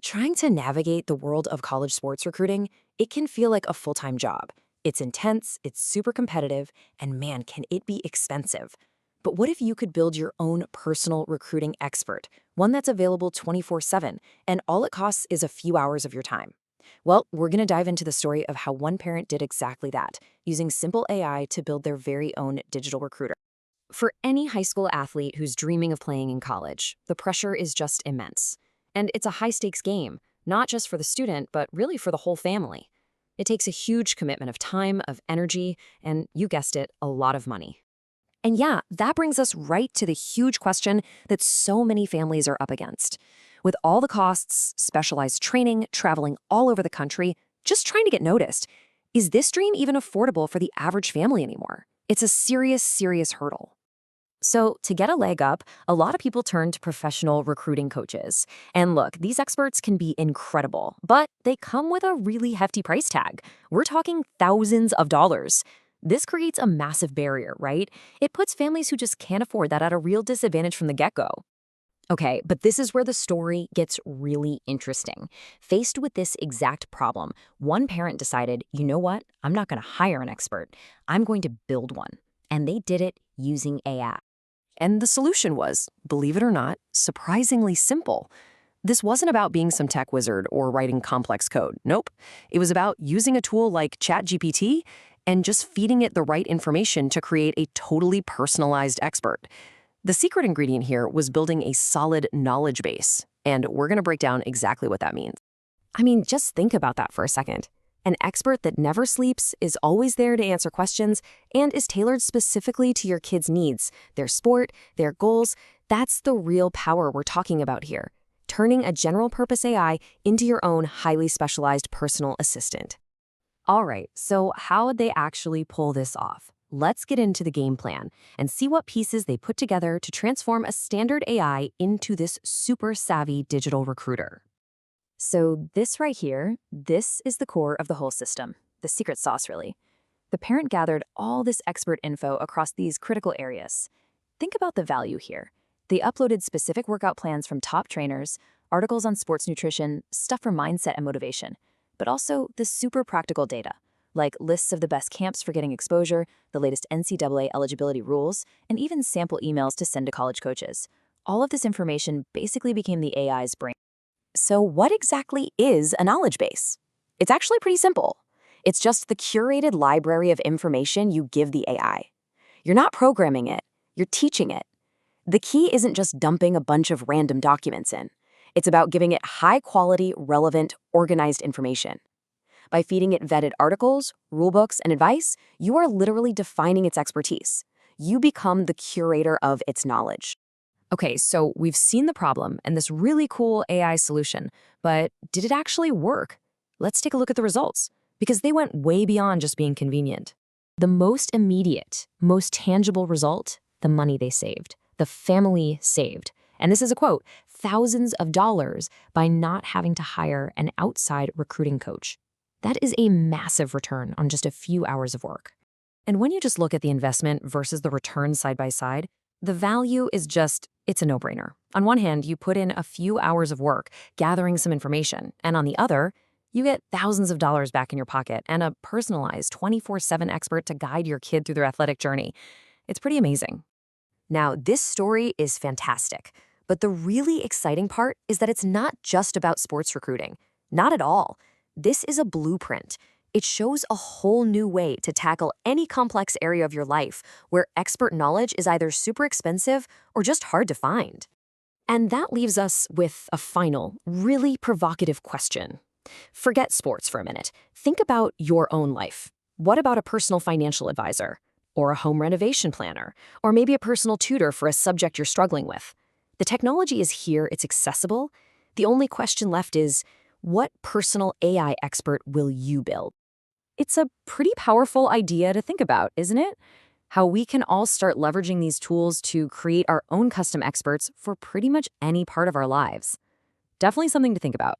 Trying to navigate the world of college sports recruiting, it can feel like a full-time job. It's intense, it's super competitive, and man, can it be expensive. But what if you could build your own personal recruiting expert, one that's available 24/7, and all it costs is a few hours of your time? Well, we're going to dive into the story of how one parent did exactly that, using simple AI to build their very own digital recruiter. For any high school athlete who's dreaming of playing in college, the pressure is just immense. And it's a high-stakes game, not just for the student, but really for the whole family. It takes a huge commitment of time, of energy, and you guessed it, a lot of money. And yeah, that brings us right to the huge question that so many families are up against. With all the costs, specialized training, traveling all over the country, just trying to get noticed, is this dream even affordable for the average family anymore? It's a serious, serious hurdle. So, to get a leg up, a lot of people turn to professional recruiting coaches. And look, these experts can be incredible, but they come with a really hefty price tag. We're talking thousands of dollars. This creates a massive barrier, right? It puts families who just can't afford that at a real disadvantage from the get-go. Okay, but this is where the story gets really interesting. Faced with this exact problem, one parent decided, you know what? I'm not going to hire an expert. I'm going to build one. And they did it using AI. And the solution was, believe it or not, surprisingly simple. This wasn't about being some tech wizard or writing complex code. Nope. It was about using a tool like ChatGPT and just feeding it the right information to create a totally personalized expert. The secret ingredient here was building a solid knowledge base, and we're going to break down exactly what that means. I mean, just think about that for a second. An expert that never sleeps, is always there to answer questions, and is tailored specifically to your kids' needs, their sport, their goals. That's the real power we're talking about here, turning a general-purpose AI into your own highly specialized personal assistant. All right, so how would they actually pull this off? Let's get into the game plan and see what pieces they put together to transform a standard AI into this super savvy digital recruiter. So this right here, this is the core of the whole system, the secret sauce really. The parent gathered all this expert info across these critical areas. Think about the value here. They uploaded specific workout plans from top trainers, articles on sports nutrition, stuff for mindset and motivation, but also the super practical data, like lists of the best camps for getting exposure, the latest NCAA eligibility rules, and even sample emails to send to college coaches. All of this information basically became the AI's brain. So what exactly is a knowledge base? It's actually pretty simple. It's just the curated library of information you give the AI. You're not programming it, you're teaching it. The key isn't just dumping a bunch of random documents in. It's about giving it high-quality, relevant, organized information. By feeding it vetted articles, rulebooks, and advice, you are literally defining its expertise. You become the curator of its knowledge. Okay, so we've seen the problem and this really cool AI solution, but did it actually work? Let's take a look at the results, because they went way beyond just being convenient. The most immediate, most tangible result, the money they saved, the family saved. And this is a quote, thousands of dollars by not having to hire an outside recruiting coach. That is a massive return on just a few hours of work. And when you just look at the investment versus the return side by side, the value is just, it's a no-brainer. On one hand, you put in a few hours of work gathering some information, and on the other, you get thousands of dollars back in your pocket and a personalized 24/7 expert to guide your kid through their athletic journey. It's pretty amazing. Now, this story is fantastic, but the really exciting part is that it's not just about sports recruiting. Not at all. This is a blueprint. It shows a whole new way to tackle any complex area of your life where expert knowledge is either super expensive or just hard to find. And that leaves us with a final, really provocative question. Forget sports for a minute. Think about your own life. What about a personal financial advisor? Or a home renovation planner? Or maybe a personal tutor for a subject you're struggling with? The technology is here, it's accessible. The only question left is, what personal AI expert will you build? It's a pretty powerful idea to think about, isn't it? How we can all start leveraging these tools to create our own custom experts for pretty much any part of our lives. Definitely something to think about.